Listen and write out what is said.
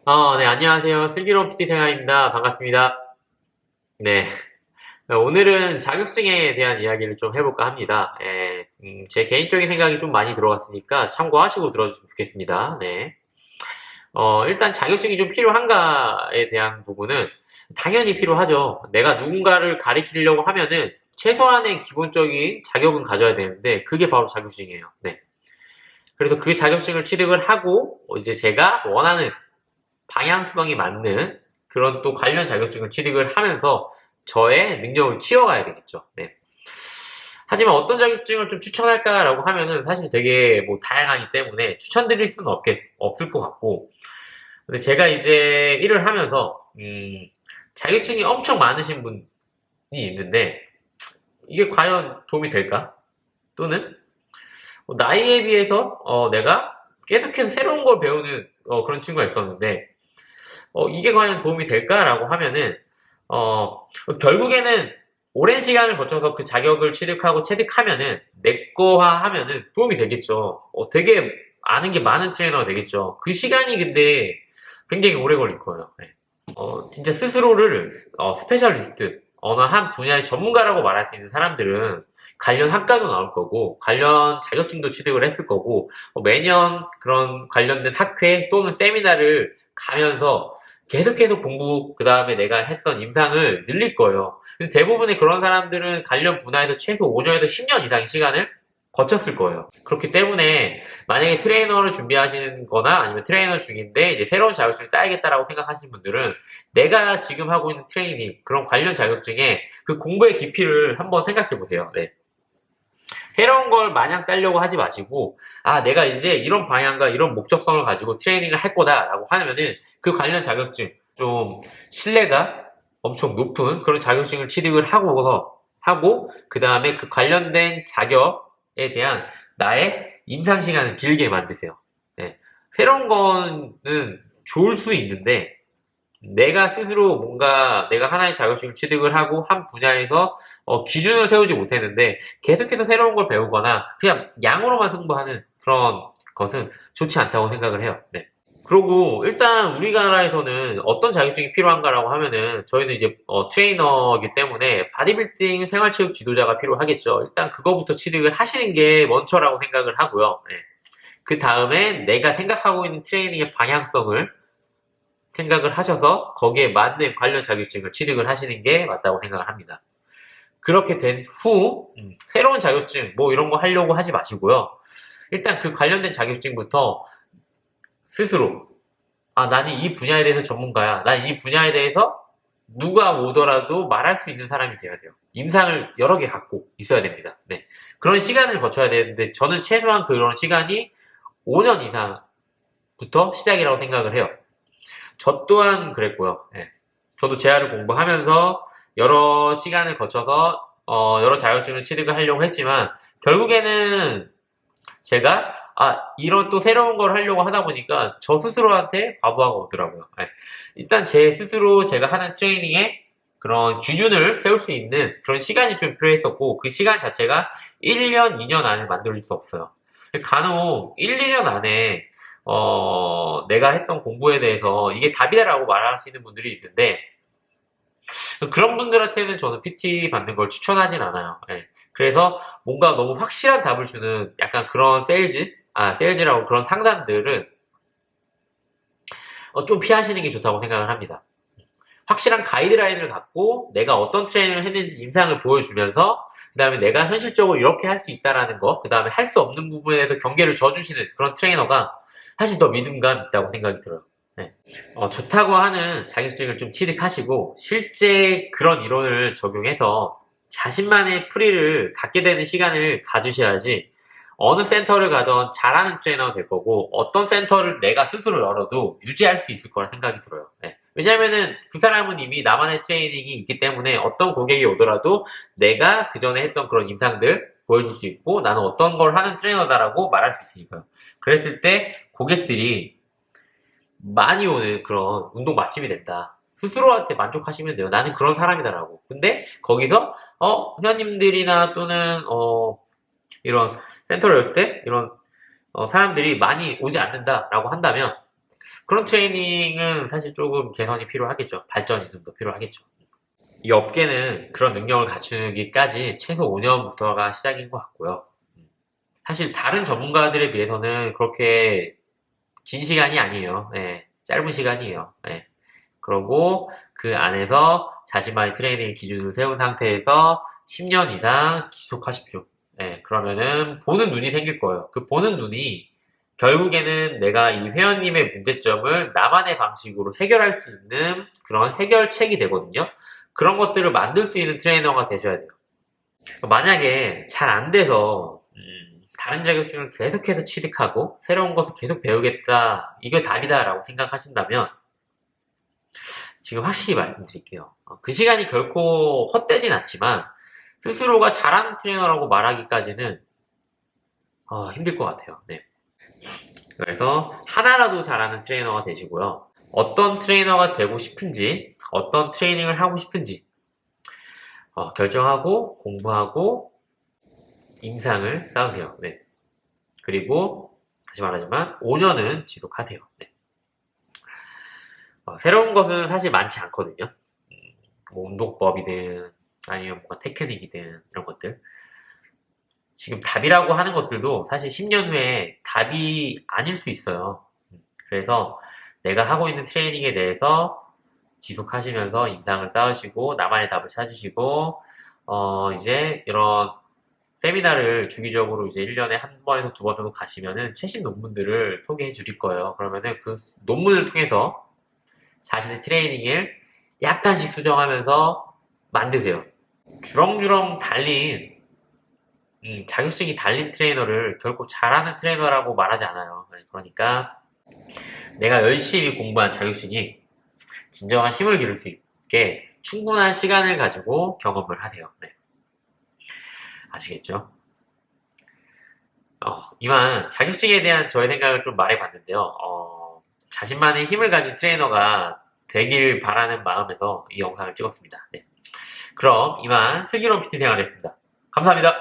네, 안녕하세요. 슬기로운 PT 생활입니다. 반갑습니다. 네. 오늘은 자격증에 대한 이야기를 좀 해볼까 합니다. 제 개인적인 생각이 좀 많이 들어갔으니까 참고하시고 들어주시면 좋겠습니다. 네. 일단 자격증이 좀 필요한가에 대한 부분은 당연히 필요하죠. 내가 누군가를 가리키려고 하면은 최소한의 기본적인 자격은 가져야 되는데 그게 바로 자격증이에요. 네. 그래서 그 자격증을 취득을 하고 이제 제가 원하는 방향성이 맞는 그런 또 관련 자격증을 취득을 하면서 저의 능력을 키워가야 되겠죠. 네. 하지만 어떤 자격증을 좀 추천할까라고 하면은 사실 되게 뭐 다양하기 때문에 추천드릴 수는 없을 것 같고. 근데 제가 이제 일을 하면서, 자격증이 엄청 많으신 분이 있는데, 이게 과연 도움이 될까? 또는, 나이에 비해서, 내가 계속해서 새로운 걸 배우는, 그런 친구가 있었는데, 이게 과연 도움이 될까라고 하면은, 결국에는 오랜 시간을 거쳐서 그 자격을 취득하고 체득하면은, 내거화 하면은 도움이 되겠죠. 되게 아는 게 많은 트레이너가 되겠죠. 그 시간이 근데 굉장히 오래 걸릴 거예요. 네. 진짜 스스로를, 스페셜리스트, 어느 한 분야의 전문가라고 말할 수 있는 사람들은 관련 학과도 나올 거고, 관련 자격증도 취득을 했을 거고, 매년 그런 관련된 학회 또는 세미나를 가면서 계속해서 공부, 그 다음에 내가 했던 임상을 늘릴 거예요. 근데 대부분의 그런 사람들은 관련 분야에서 최소 5년에서 10년 이상의 시간을 거쳤을 거예요. 그렇기 때문에 만약에 트레이너를 준비하시는 거나 아니면 트레이너 중인데 이제 새로운 자격증을 따야겠다라고 생각하시는 분들은 내가 지금 하고 있는 트레이닝, 그런 관련 자격증에 그 공부의 깊이를 한번 생각해 보세요. 네. 새로운 걸 마냥 따려고 하지 마시고, 내가 이제 이런 방향과 이런 목적성을 가지고 트레이닝을 할 거다라고 하면은 그 관련 자격증, 좀 신뢰가 엄청 높은 그런 자격증을 취득을 하고, 그 다음에 그 관련된 자격에 대한 나의 임상 시간을 길게 만드세요. 네. 새로운 거는 좋을 수 있는데, 내가 스스로 뭔가 내가 하나의 자격증을 취득을 하고 한 분야에서 기준을 세우지 못했는데 계속해서 새로운 걸 배우거나 그냥 양으로만 승부하는 그런 것은 좋지 않다고 생각을 해요. 네. 그리고 일단 우리나라에서는 어떤 자격증이 필요한가라고 하면은 저희는 이제 트레이너이기 때문에 바디빌딩 생활체육 지도자가 필요하겠죠. 일단 그거부터 취득을 하시는 게 먼저라고 생각을 하고요. 네. 그 다음에 내가 생각하고 있는 트레이닝의 방향성을 생각을 하셔서 거기에 맞는 관련 자격증을 취득을 하시는 게 맞다고 생각을 합니다. 그렇게 된 후, 새로운 자격증, 뭐 이런 거 하려고 하지 마시고요. 일단 그 관련된 자격증부터 스스로, 나는 이 분야에 대해서 전문가야. 난 이 분야에 대해서 누가 오더라도 말할 수 있는 사람이 돼야 돼요. 임상을 여러 개 갖고 있어야 됩니다. 네. 그런 시간을 거쳐야 되는데, 저는 최소한 그런 시간이 5년 이상부터 시작이라고 생각을 해요. 저 또한 그랬고요. 예. 저도 재활을 공부하면서 여러 시간을 거쳐서 여러 자격증을 취득을 하려고 했지만 결국에는 제가 이런 또 새로운 걸 하려고 하다 보니까 저 스스로한테 과부하가 오더라고요. 예. 일단 제 스스로 제가 하는 트레이닝에 그런 기준을 세울 수 있는 그런 시간이 좀 필요했었고 그 시간 자체가 1년, 2년 안에 만들 수 없어요. 간혹 1, 2년 안에 내가 했던 공부에 대해서 이게 답이다라고 말하시는 분들이 있는데, 그런 분들한테는 저는 PT 받는 걸 추천하진 않아요. 예. 그래서 뭔가 너무 확실한 답을 주는 약간 그런 세일즈라고 그런 상담들은 좀 피하시는 게 좋다고 생각을 합니다. 확실한 가이드라인을 갖고 내가 어떤 트레이닝을 했는지 임상을 보여주면서 그 다음에 내가 현실적으로 이렇게 할 수 있다라는 거, 그 다음에 할 수 없는 부분에 대해서 경계를 져주시는 그런 트레이너가 사실 더 믿음감 있다고 생각이 들어요. 네. 좋다고 하는 자격증을 좀 취득하시고 실제 그런 이론을 적용해서 자신만의 프리를 갖게 되는 시간을 가지셔야지 어느 센터를 가던 잘하는 트레이너가 될 거고 어떤 센터를 내가 스스로 열어도 유지할 수 있을 거라 생각이 들어요. 네. 왜냐면은 그 사람은 이미 나만의 트레이닝이 있기 때문에 어떤 고객이 오더라도 내가 그 전에 했던 그런 임상들 보여줄 수 있고 나는 어떤 걸 하는 트레이너다라고 말할 수 있으니까요. 그랬을 때 고객들이 많이 오는 그런 운동 맛집이 된다. 스스로한테 만족하시면 돼요. 나는 그런 사람이다라고. 근데 거기서 회원님들이나 또는 이런 센터를 열 때 이런 사람들이 많이 오지 않는다라고 한다면 그런 트레이닝은 사실 조금 개선이 필요하겠죠. 발전이 좀 더 필요하겠죠. 이 업계는 그런 능력을 갖추기까지 최소 5년부터가 시작인 것 같고요. 사실 다른 전문가들에 비해서는 그렇게 긴 시간이 아니에요. 예, 짧은 시간이에요. 예. 그러고 그 안에서 자신만의 트레이닝 기준을 세운 상태에서 10년 이상 지속하십시오. 예, 그러면은 보는 눈이 생길 거예요. 그 보는 눈이 결국에는 내가 이 회원님의 문제점을 나만의 방식으로 해결할 수 있는 그런 해결책이 되거든요. 그런 것들을 만들 수 있는 트레이너가 되셔야 돼요. 만약에 잘 안 돼서 다른 자격증을 계속해서 취득하고 새로운 것을 계속 배우겠다, 이게 답이다라고 생각하신다면 지금 확실히 말씀드릴게요. 그 시간이 결코 헛되진 않지만 스스로가 잘하는 트레이너라고 말하기까지는 힘들 것 같아요. 네. 그래서 하나라도 잘하는 트레이너가 되시고요. 어떤 트레이너가 되고 싶은지, 어떤 트레이닝을 하고 싶은지 결정하고 공부하고 임상을 쌓으세요. 네. 그리고 다시 말하지만 5년은 지속하세요. 네. 새로운 것은 사실 많지 않거든요. 뭐 운동법이든 아니면 뭔가 테크닉이든 이런 것들. 지금 답이라고 하는 것들도 사실 10년 후에 답이 아닐 수 있어요. 그래서 내가 하고 있는 트레이닝에 대해서 지속하시면서 임상을 쌓으시고 나만의 답을 찾으시고 이제 이런 세미나를 주기적으로 이제 1년에 한 번에서 두 번 정도 가시면은 최신 논문들을 소개해 드릴 거예요. 그러면은 그 논문을 통해서 자신의 트레이닝을 약간씩 수정하면서 만드세요. 주렁주렁 달린 자격증이 달린 트레이너를 결코 잘하는 트레이너라고 말하지 않아요. 그러니까 내가 열심히 공부한 자격증이 진정한 힘을 기를 수 있게 충분한 시간을 가지고 경험을 하세요. 네. 아시겠죠? 이만 자격증에 대한 저의 생각을 좀 말해봤는데요. 자신만의 힘을 가진 트레이너가 되길 바라는 마음에서 이 영상을 찍었습니다. 네. 그럼 이만 슬기로운 PT 생활이었습니다. 감사합니다.